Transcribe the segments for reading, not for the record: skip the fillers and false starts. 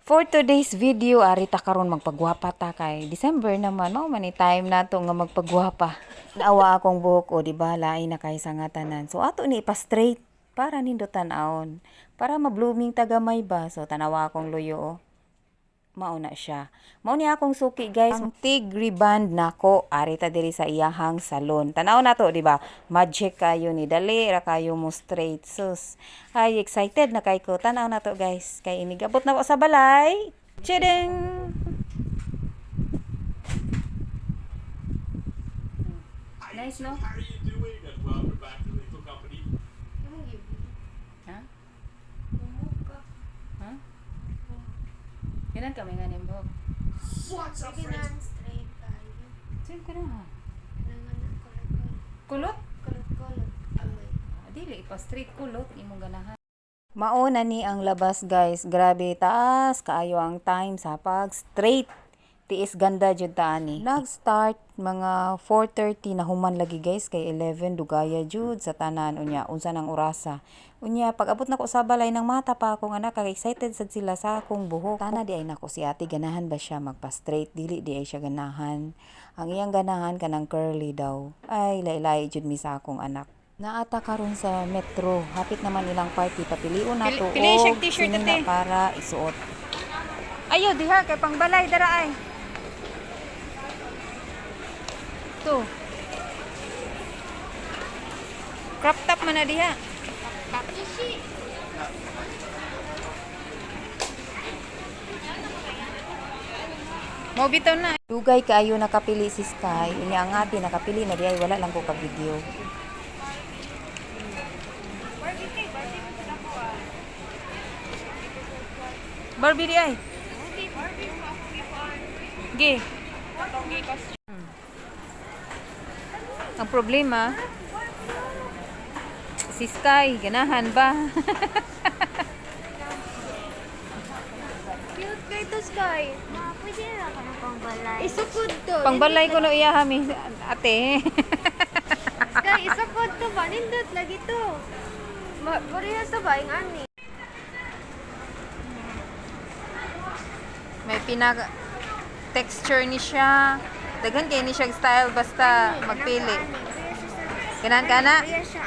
For today's video, arita karon magpagwapa ta kay December naman, mao man ni time nato nga magpagwapa. Naawa akong buhok o di ba lain na kay sa nga tanan. So ato ni ipa-straight para nindo tan-aon, para ma-blooming tagamay ba. So tanawa akong luyo o. Mao na siya. Mao ni akong suki guys, ang tigri band nako arita diri sa iyahang salon. Tanaw na to, di ba? Magic kayo ni dali ra kayo mo straight sus. Ay excited na kay ko. Tanaw na to guys. Kay inigabot na ko sa balay. Chiding. Nice no? How are you doing? And welcome back to Lethal Company. Ha? Ha? Kailan kami nga nimbo? What's up, Sige na friends? ang straight tayo. Saan ka na ha? Nanganak kulot-kulot. Kulot? Kulot-kulot. Amoy. Dili ipa street kulot imong ganahan. Mauna ni ang labas guys. Grabe taas kaayo ang time sa pag straight. Tiis ganda jud ta ani. Nag-start mga 4:30 na human lagi guys kay 11 dugaya jud sa tanan unya unsa nang orasa. Unya pag abot nako sa balay ng mata pa akong anak kay excited sad sila sa akong buhok. Tana di ay nako si ate ganahan ba siya magpa-straight dili di ay siya ganahan. Ang iyang ganahan kanang curly daw. Ay laylay jud mi sa akong anak. Naata karon sa metro. Hapit naman ilang party papilion na to. Pili siya t-shirt, ate. Para isuot. Ayo diha kay pangbalay dara ay. To. Crop top man na diha. Mo bitaw na. Dugay kaayo nakapili si Sky. Inya ang ate nakapili na di ay wala lang ko ka video. Barbie di ay. Gi. Ang problema, si Sky, ganahan ba? Cute kay to, Sky. Ma, pwede na ako ng pangbalay. Isukod to. Pangbalay ko no iya hami, ate. Sky, isukod to ba? Nindot lagi to. Parehas to ba? Yung ani. May pinag texture ni siya. Daghan kay ni siya style basta magpili. Ganahan ka na?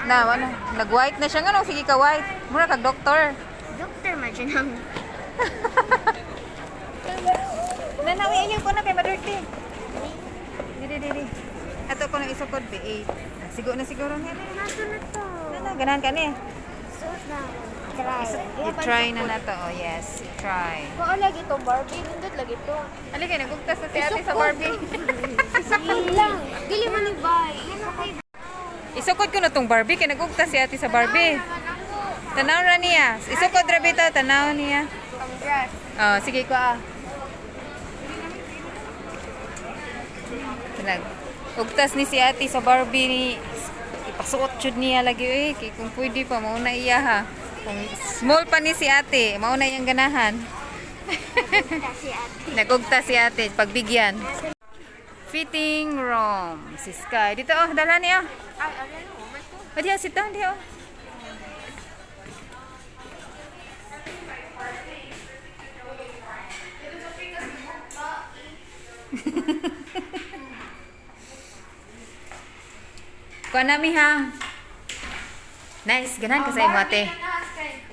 Na, ano? Nag-white na siya nga no? Sige ka white. Mura kag doktor. Doktor, madyan Nanawi ayaw ko na kay Madirty. Didi. Ato ko na isukod B8. Siguro na siguro nga. Nato na to. Ganahan ka ni. Suot na ako. Try. I-try na na to. Oh, yes. I-try. Oo, lagi to, Barbie. Nindot lagi to. Halika, nagugtas na si ate sa Barbie. Isukod lang. Dili man nag-buy. Isukod ko na tong Barbie. Kaya nagugtas si ate sa Barbie. Tanaw na niya. Isukod rabi to. Tanaw niya. Congrats. Oh, sige ko ah. Ugtas ni si ate sa Barbie ni ipasuot jud niya lagi eh. Kaya kung pwede pa, mauna iya ha. Kung small pa ni si ate, mauna iyang ganahan. Kasi ate. Nagugtas si ate, pagbigyan. Fitting room. Si Sky. Dito oh, dala niya. Ay, alam mo, man to. O diya, sit down diya oh. Kuha nami ha. Nice, ganahan ka sa imo ate.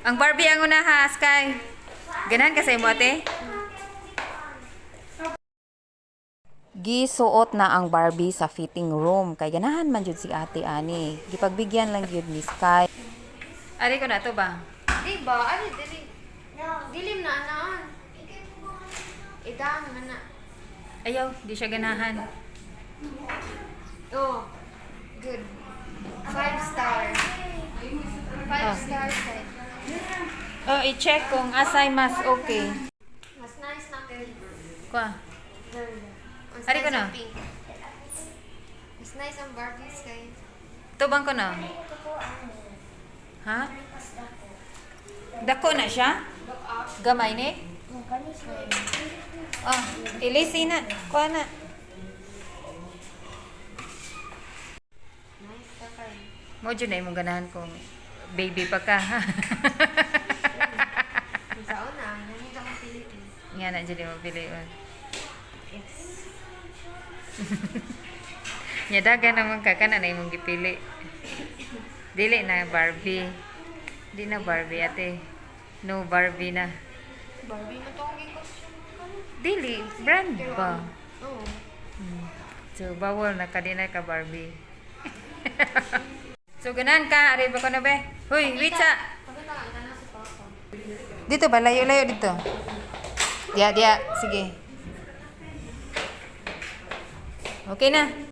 Ang Barbie ang una ha, Sky. Ganahan ka sa imo ate. Gisuot na ang Barbie sa fitting room. Kay ganahan man jud si ate ani. Gipagbigyan lang jud ni Sky. Ari ko na to ba? Di ba? Ano, dili. Dilim na, anaan. Idang, mana. Ayaw, di siya ganahan. Oh, good. 5 star. 5 star set. Oh, i-check kung asay mas okay. Mas nice na kayo. Kuha. Mas Ari ko nice na. ang pink. Mas nice ang Barbies kayo. Tubang ko na. Ha? Dako na siya? Gamay ni? Oh, ilisi na. Kuha na. Nice ka kayo. Mo dyan na imong ganahan kung baby pa ka. Sa una, nanito ang Philippines. Nga na dyan mo pili. Yes. Nya dagan naman ka kana na imong gipili. Dili na Barbie. Di na Barbie ate. No Barbie na. Barbie na to ang costume ka. Dili brand ba? Oo. So bawal na ka di na ka Barbie. So ganan ka ari ba ko na be? Hoy, witsa. Pagkataan ka na sa papa. Dito ba layo-layo dito. Dia, sige. Okay na.